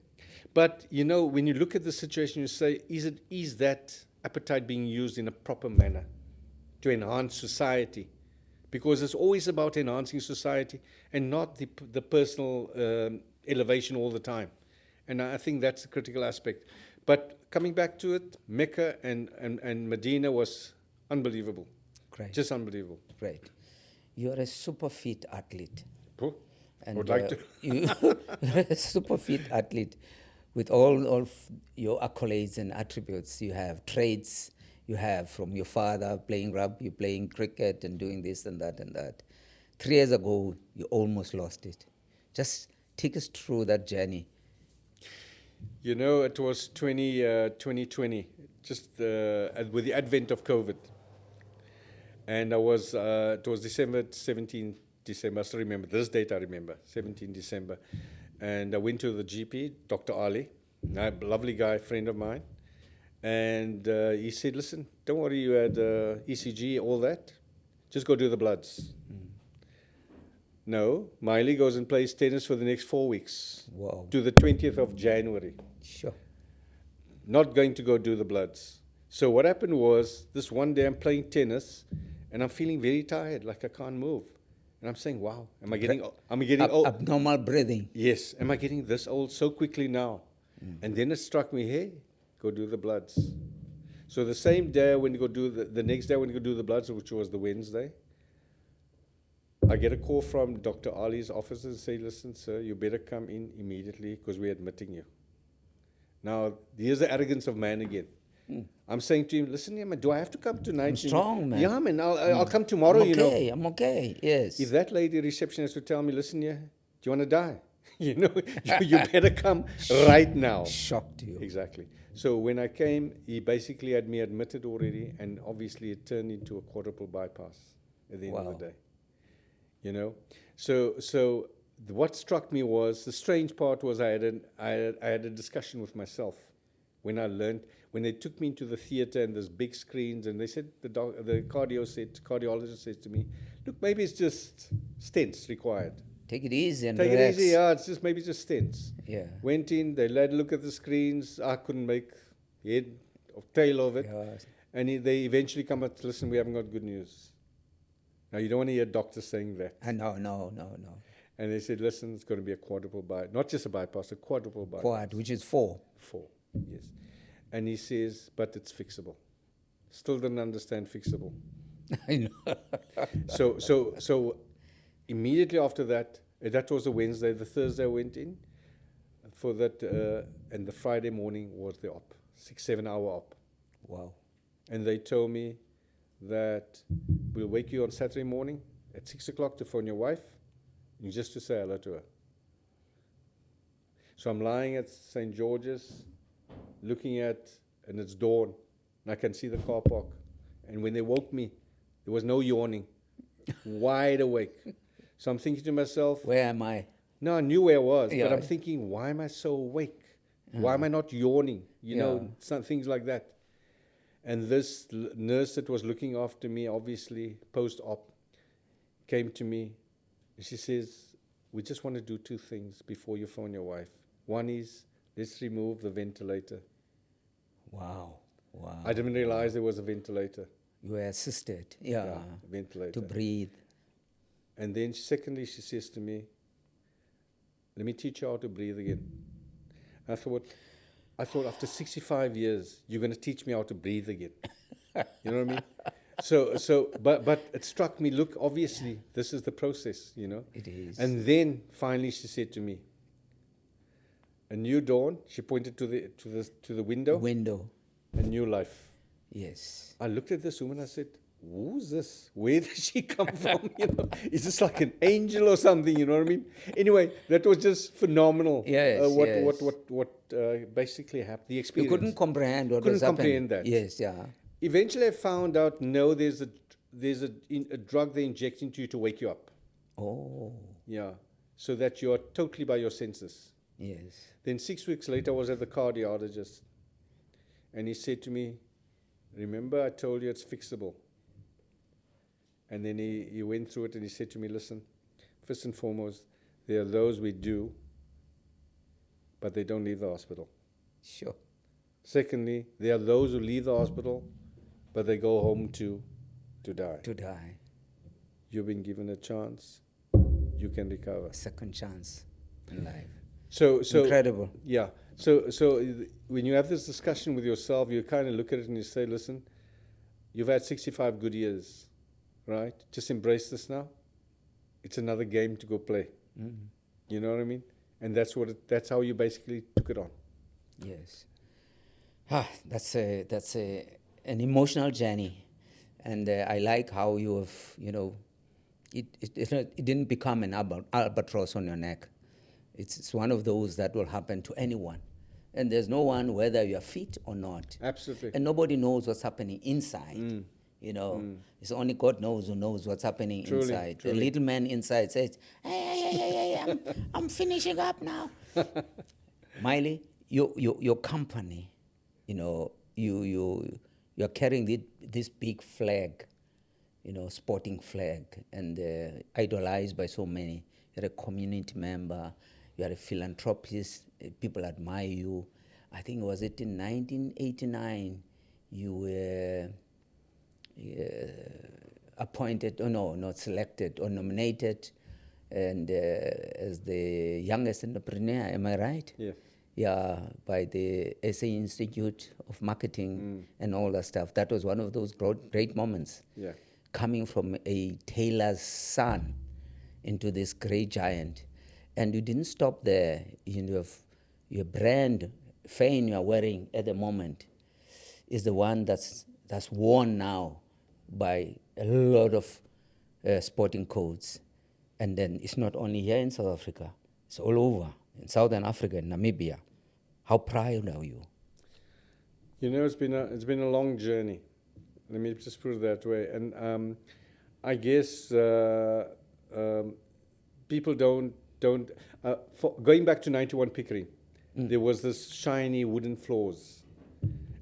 But, you know, when you look at the situation, you say, is that appetite being used in a proper manner to enhance society? Because it's always about enhancing society and not the personal elevation all the time. And I think that's a critical aspect. But coming back to it, Mecca and Medina was unbelievable. Great. Just unbelievable. Great. You're a super fit athlete. Oh, And would like to. You're a super fit athlete with all of your accolades and attributes. You have traits, you have from your father playing rugby, playing cricket, and doing this and that and that. 3 years ago, you almost lost it. Just take us through that journey. You know, it was 2020, just with the advent of COVID. And it was December 17th, December, I still remember, this date I remember, 17 December. And I went to the GP, Dr. Ali, a lovely guy, friend of mine. And he said, listen, don't worry, you had ECG, all that. Just go do the bloods. No, Miley goes and plays tennis for the next 4 weeks. Wow. To the 20th of January. Sure. Not going to go do the bloods. So what happened was, this one day I'm playing tennis, and I'm feeling very tired, like I can't move. And I'm saying, wow, am I getting old? Abnormal breathing. Yes, am I getting this old so quickly now? And then it struck me, hey, go do the bloods. So the same day when you go do the next day when you go do the bloods, which was the Wednesday, I get a call from Dr. Ali's office and say, listen, sir, you better come in immediately because we're admitting you. Now, here's the arrogance of man again. I'm saying to him, listen here, man, do I have to come tonight? I'm strong, man. Yeah, man, I'll come tomorrow, you know. I'm okay, yes. If that lady receptionist would tell me, listen here, do you want to die? You know, you better come right now. Shocked you. Exactly. So when I came, he basically had me admitted already, and obviously it turned into a quadruple bypass at the end of the day. You know, so what struck me was, the strange part was I had a discussion with myself when they took me into the theater and there's big screens, and they said, the cardiologist said to me, look, maybe it's just stents required. Take it easy and Take relax. it easy, yeah, it's just maybe just stents. Yeah. Went in, they let a look at the screens, I couldn't make head or tail of it. Yeah. And they eventually come up, listen, we haven't got good news. Now, you don't want to hear doctors saying that. No. And they said, listen, it's going to be a quadruple bypass. Not just a bypass, a quadruple bypass. Quad, which is 4. 4, yes. And he says, but it's fixable. Still didn't understand fixable. I know. So immediately after that, that was a Wednesday. The Thursday I went in for that, and the Friday morning was the op, 6-7 hour op. Wow. And they told me that we'll wake you on Saturday morning at 6 o'clock to phone your wife, and just to say hello to her. So I'm lying at St. George's, looking at, and it's dawn, and I can see the car park. And when they woke me, there was no yawning, wide awake. So I'm thinking to myself, where am I? No, I knew where I was, Yeah. but I'm thinking, why am I so awake? Why am I not yawning? You know, Yeah. some things like that. And this nurse that was looking after me, obviously, post-op, came to me, and she says, we just want to do 2 things before you phone your wife. One is, let's remove the ventilator. Wow. I didn't realize there was a ventilator. You were assisted, yeah, Ventilator. to breathe. And then secondly, she says to me, let me teach you how to breathe again. I thought after 65 years, you're going to teach me how to breathe again. You know what I mean? But it struck me, look, obviously, this is the process, you know. It is. And then finally she said to me, a new dawn. She pointed to the window. Window. A new life. Yes. I looked at this woman, I said, who's this? Where did she come from? You know, is this like an angel or something? You know what I mean? Anyway, that was just phenomenal. Yes, What basically happened? The You experience. couldn't comprehend what Couldn't was happening. comprehend that. Yes, yeah. Eventually, I found out. No, there's a drug they inject into you to wake you up. Oh, Yeah, so that you are totally by your senses. yes. Then 6 weeks later, I was at the cardiologist, and he said to me, remember I told you it's fixable. And then he went through it and he said to me, listen, first and foremost, there are those we do, but they don't leave the hospital. Sure. Secondly, there are those who leave the hospital, but they go home to die. To die. You've been given a chance, you can recover. Second chance in life. So Incredible. Yeah. So when you have this discussion with yourself, you kind of look at it and you say, listen, you've had 65 good years, right? Just embrace this now. It's another game to go play. Mm. You know what I mean? And that's how you basically took it on. Yes. That's a an emotional journey, and I like how you have, it didn't become an albatross on your neck. It's one of those that will happen to anyone, and there's no one whether you are fit or not, Absolutely. and nobody knows what's happening inside. It's only God knows who knows what's happening Truly, inside. The truly. little man inside says, hey, I'm finishing up now. Miley, your company, you're carrying this big flag, sporting flag, and idolized by so many. You're a community member, you are a philanthropist, people admire you. I think, was it in 1989, you were appointed, or no, not selected, or nominated, and as the youngest entrepreneur, am I right? Yeah. Yeah, by the SA Institute of Marketing and all that stuff. That was one of those great moments. Yeah. Coming from a tailor's son into this great giant. And you didn't stop there. Your brand, Fane, you are wearing at the moment, is the one that's worn now by a lot of sporting codes. And then it's not only here in South Africa, it's all over, in Southern Africa, in Namibia. How proud are you? It's been a long journey. Let me just put it that way. And I guess people don't. Going back to 91 Pickering, there was this shiny wooden floors,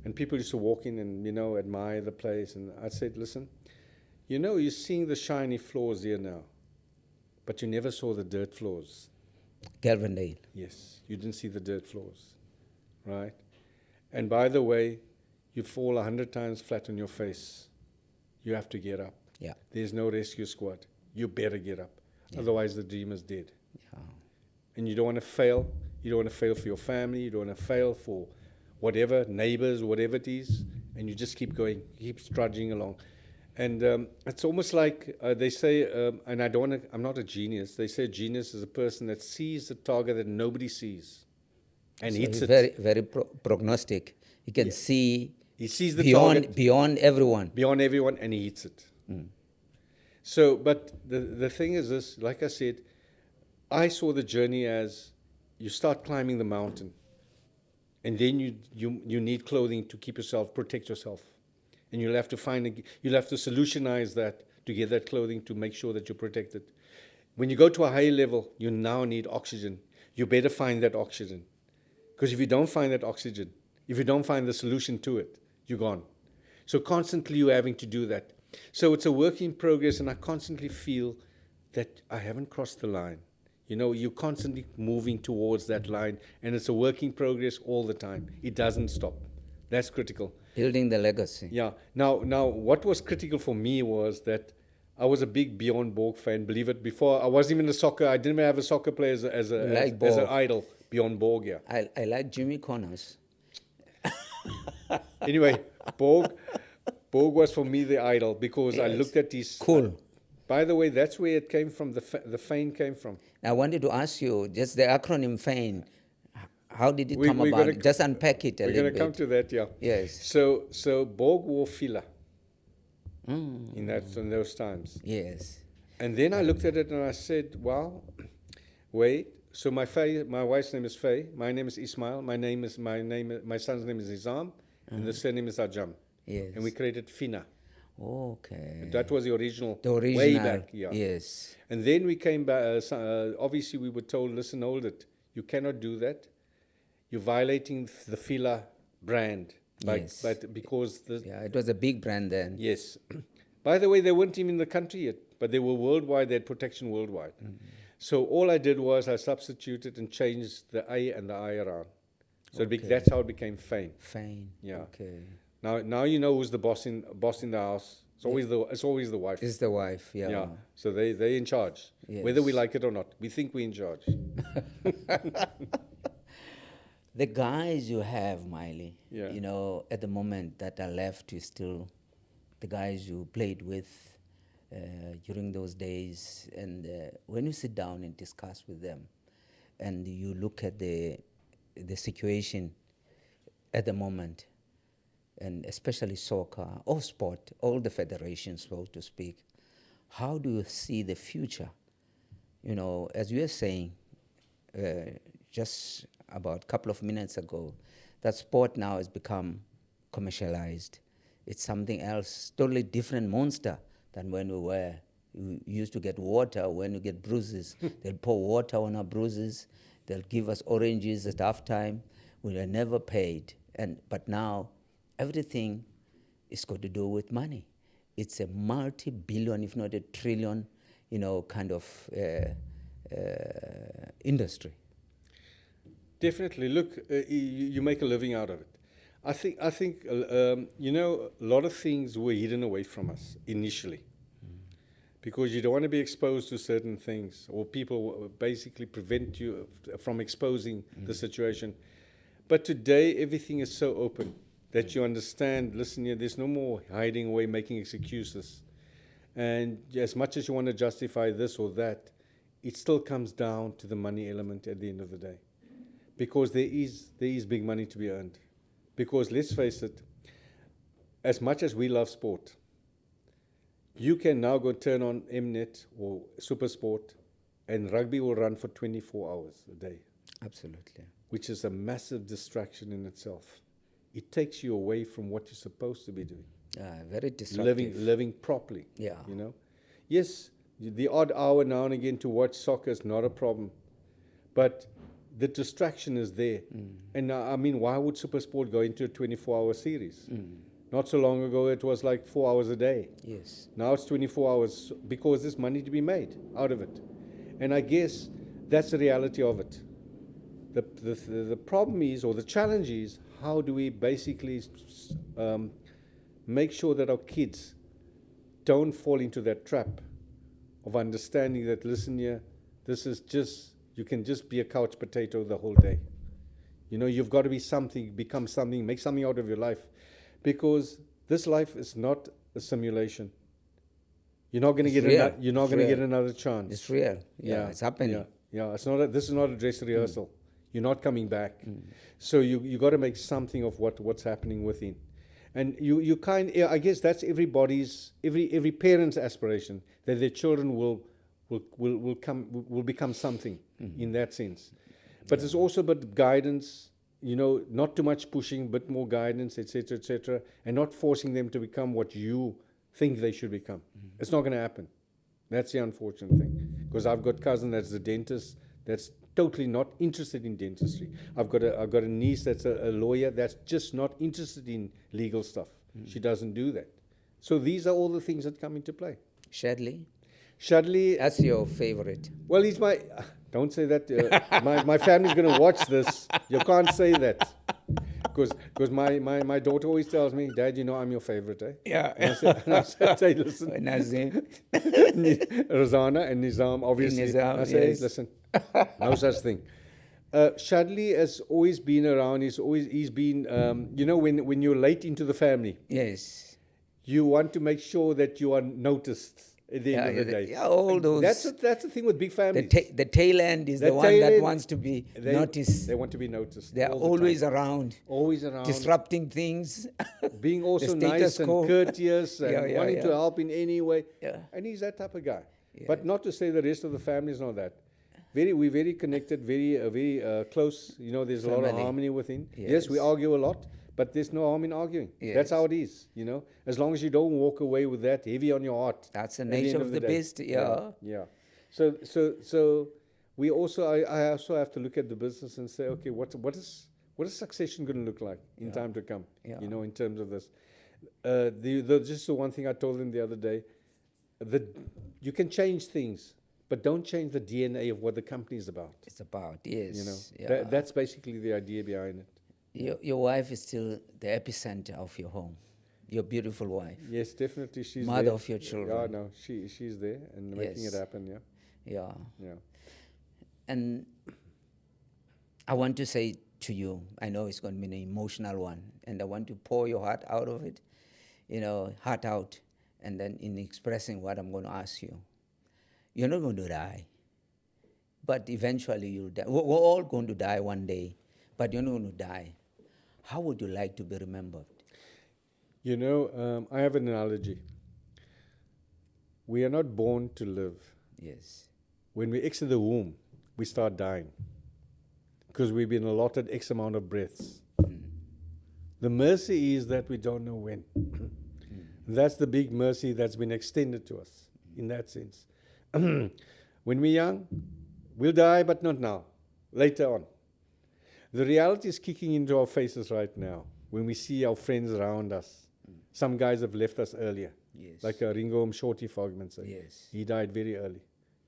and people used to walk in and admire the place. And I said, listen, you're seeing the shiny floors here now, but you never saw the dirt floors. Galvandale. Yes, you didn't see the dirt floors, right? And by the way, you fall 100 times flat on your face, you have to get up. Yeah. There's no rescue squad. You better get up. Yeah. Otherwise, the dream is dead. Yeah. And you don't want to fail. You don't want to fail for your family. You don't want to fail for whatever, neighbors, whatever it is. And you just keep going, keep trudging along. And it's almost like they say, and I'm not a genius. They say a genius is a person that sees the target that nobody sees and So hits he's it. very, very prognostic. He can see He sees the beyond everyone. Beyond everyone, and he hits it. So, but the thing is this, like I said, I saw the journey as you start climbing the mountain, and then you need clothing to keep yourself, protect yourself. And you'll have to solutionize that to get that clothing to make sure that you're protected. When you go to a higher level, you now need oxygen. You better find that oxygen. Because if you don't find that oxygen, if you don't find the solution to it, you're gone. So constantly you're having to do that. So it's a work in progress, and I constantly feel that I haven't crossed the line. You're constantly moving towards that line, and it's a work in progress all the time. It doesn't stop. That's critical. Building the legacy. Yeah. Now, what was critical for me was that I was a big Bjorn Borg fan. Believe it. Before I wasn't even a soccer. I didn't even have a soccer player as an idol. Bjorn Borg. Yeah. I like Jimmy Connors. Anyway, Borg was for me the idol because yes. I looked at his. Cool. By the way, that's where it came from. The Fane came from. I wanted to ask you just the acronym Fane. How did it come about? Just unpack it a little bit. We're going to come to that, yeah. Yes. So Borg wore fila in those times. Yes. And then I looked at it and I said, "Well, wait. So my wife's name is Faye. My name is Ismail. My son's name is Ajam, and the surname is Ajam. Yes. And we created Fina. Okay. That was the original. Way back. Yeah. Yes. And then we came back. Obviously, we were told, listen, hold it. You cannot do that. You're violating the Fila brand. Yes. But because it was a big brand then. Yes. By the way, they weren't even in the country yet, but they were worldwide. They had protection worldwide. So all I did was I substituted and changed the A and the I around. So that's how it became Fane. Fane. Yeah. Okay. Now you know who's the boss in the house. It's always the wife. It's the wife. Yeah. Yeah. So they're in charge, whether we like it or not. We think we're in charge. The guys you have, Miley, Yeah. at the moment that are left, you still the guys you played with during those days, and when you sit down and discuss with them, and you look at the situation at the moment, and especially soccer or sport, all the federations, so to speak, how do you see the future? You know, as you were saying just about a couple of minutes ago, that sport now has become commercialized. It's something else, totally different monster than when we were. We used to get water when you get bruises. They'll pour water on our bruises. They'll give us oranges at halftime. We were never paid. But now, everything is got to do with money. It's a multi-billion, if not a trillion, kind of industry. Definitely. Look, you make a living out of it. I think a lot of things were hidden away from us initially, because you don't want to be exposed to certain things, or people basically prevent you from exposing the situation. But today, everything is so open that you understand, listen here, there's no more hiding away, making excuses. And as much as you want to justify this or that, it still comes down to the money element at the end of the day. Because there is big money to be earned. Because let's face it, as much as we love sport, you can now go turn on Mnet or Supersport, and rugby will run for 24 hours a day. Absolutely. Which is a massive distraction in itself. It takes you away from what you're supposed to be doing. Very disruptive. Living properly. Yeah. Yes, the odd hour now and again to watch soccer is not a problem, but the distraction is there. And I mean, why would Supersport go into a 24-hour series? Not so long ago, it was like 4 hours a day. Yes. Now it's 24 hours because there's money to be made out of it. And I guess that's the reality of it. The problem is, or the challenge is, how do we basically make sure that our kids don't fall into that trap of understanding that, listen here, this is just, you can just be a couch potato the whole day. You've got to be something, become something, make something out of your life. Because this life is not a simulation. You're not going to get another chance. It's real. Yeah, it's happening. Yeah. This is not a dress rehearsal. You're not coming back. So you got to make something of what's happening within. And I guess that's everybody's, every parent's aspiration, that their children will become something in that sense. But it's also about guidance. Not too much pushing, but more guidance, etc., and not forcing them to become what you think they should become. It's not going to happen. That's the unfortunate thing. Because I've got a cousin that's a dentist that's totally not interested in dentistry. I've got a niece that's a lawyer that's just not interested in legal stuff. She doesn't do that. So these are all the things that come into play. Shadley, that's your favorite. Well, he's my... Don't say that. My family's going to watch this. You can't say that. Because my daughter always tells me, Dad, I'm your favorite, eh? Yeah. And I say, listen. Nazim. Razana and Nizam, obviously. Nizam, I say, yes. Listen, no such thing. Shadley has always been around. He's been, when you're late into the family. Yes. You want to make sure that you are noticed. At the end of the day. Yeah, all those. That's the thing with big families. The tail end is the one that wants to be noticed. They want to be noticed. They're always around. Always around. Disrupting things. Being also nice and courteous and wanting to help in any way. Yeah. And he's that type of guy. Yeah. But not to say the rest of the family is not that. We're very connected, very close. There's a lot of harmony within. Yes, we argue a lot. But there's no harm in arguing. Yes. That's how it is, As long as you don't walk away with that heavy on your heart. That's the nature of the beast, Yeah. So we also, I also have to look at the business and say, okay, what is succession going to look like in time to come? In terms of this. Just the one thing I told him the other day, that you can change things, but don't change the DNA of what the company is about. It's about, yes. That's basically the idea behind it. Your wife is still the epicenter of your home. Your beautiful wife. Yes, definitely. She's mother there. Of your children. Yeah, no, she's there and making it happen. Yeah. And I want to say to you, I know it's going to be an emotional one, and I want to pour your heart out of it, heart out, and then in expressing what I'm going to ask you. You're not going to die, but eventually you'll die. We're all going to die one day, but you're not going to die. How would you like to be remembered? You know, I have an analogy. We are not born to live. Yes. When we exit the womb, we start dying because we've been allotted X amount of breaths. The mercy is that we don't know when. That's the big mercy that's been extended to us in that sense. When we're young, we'll die, but not now, later on. The reality is kicking into our faces right now when we see our friends around us. Some guys have left us earlier, Yes. like Ringo Shorty, for argument's sake. Yes. He died very early.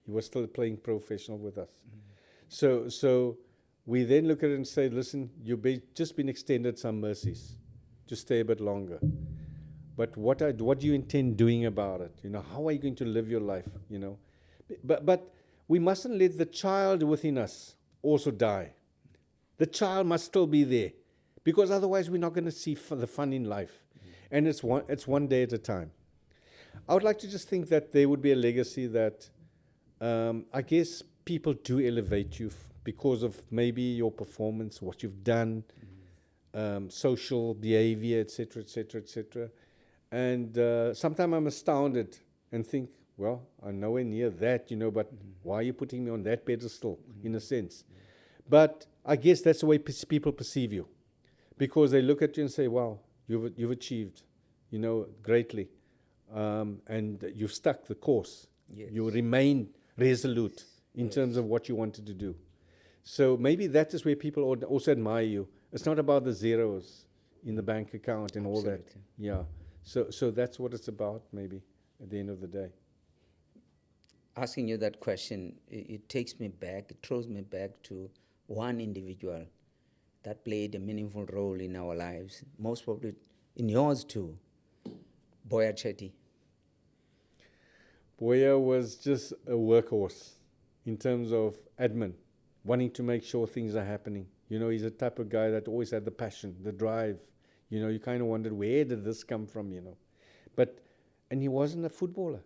He was still playing professional with us. So we then look at it and say, listen, you've just been extended some mercies. Just stay a bit longer. But what do you intend doing about it? You know, how are you going to live your life? You know, but we mustn't let the child within us also die. The child must still be there, because otherwise we're not going to see the fun in life. And it's one day at a time. I would like to just think that there would be a legacy that I guess people do elevate you because of maybe your performance, what you've done, social behavior, etc., etc., etc. And sometimes I'm astounded and think, well, I'm nowhere near that, you know, but why are you putting me on that pedestal, in a sense? But I guess that's the way people perceive you, because they look at you and say, wow, you've achieved, you know, greatly. And you've stuck the course. Yes. You remain resolute in terms of what you wanted to do. So maybe that is where people also admire you. It's not about the zeros in the bank account and all that. Absolutely. Yeah. So that's what it's about, maybe, at the end of the day. Asking you that question, it takes me back, it throws me back to one individual that played a meaningful role in our lives, most probably in yours too, Boya Chetty. Boya was just a workhorse in terms of admin, wanting to make sure things are happening. You know, he's the type of guy that always had the passion, the drive. You know, you kind of wondered, where did this come from, you know? And he wasn't a footballer.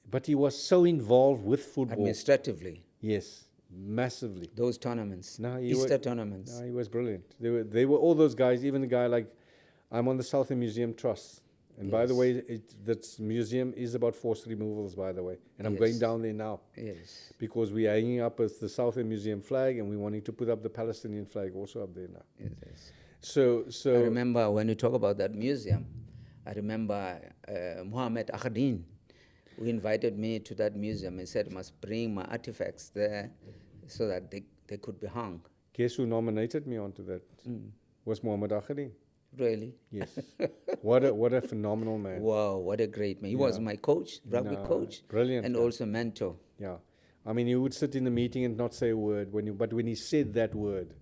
But he was so involved with football. Administratively, Yes, massively. those tournaments, No, Easter tournaments. No, he was brilliant. They were all those guys, even the guy like, I'm on the Southern Museum Trust. And by the way, that museum is about forced removals, by the way. And I'm going down there now. Yes. Because we are hanging up the Southern Museum flag, and we're wanting to put up the Palestinian flag also up there now. Yes. So I remember when you talk about that museum, I remember Mohammed Akhadin, who invited me to that museum and said I must bring my artifacts there so that they could be hung. guess who nominated me onto that? Was Mohammed Akhadin. Really? Yes. What a phenomenal man. Wow, what a great man. He was my coach, rugby coach. Brilliant. And also mentor. Yeah. I mean, he would sit in the meeting and not say a word, but when he said that word,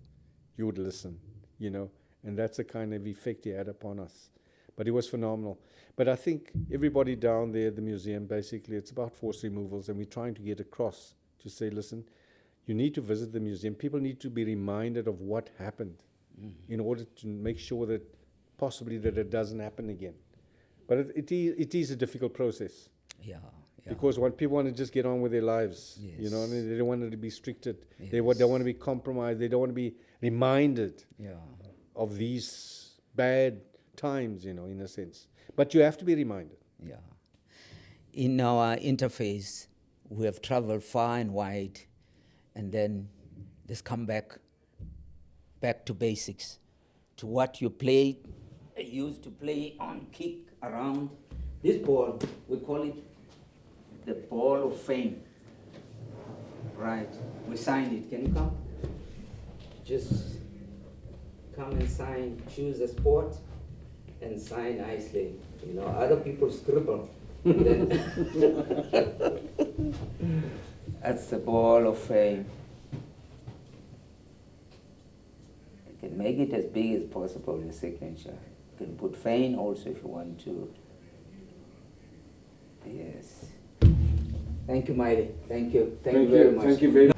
you would listen, you know, and that's the kind of effect he had upon us. But he was phenomenal. But I think everybody down there at the museum, basically, it's about forced removals, and we're trying to get across to say, listen, you need to visit the museum. People need to be reminded of what happened in order to make sure that possibly that it doesn't happen again. But it is a difficult process. Yeah. Because people want to just get on with their lives, you know, and they don't want it to be restricted. They don't want to be compromised. They don't want to be reminded of these bad times, you know, in a sense. But you have to be reminded. Yeah. In our interface, we have traveled far and wide, and then just come back to basics, to what you played. I used to play on, kick around. This ball, we call it the ball of fame. Right, we signed it. Can you come? Just come and sign, choose a sport and sign nicely. You know, other people scribble. And then that's the ball of fame. You can make it as big as possible, your signature. You can put fame also if you want to. Yes. Thank you, Miley. Thank you. Thank you very much. Thank you very much.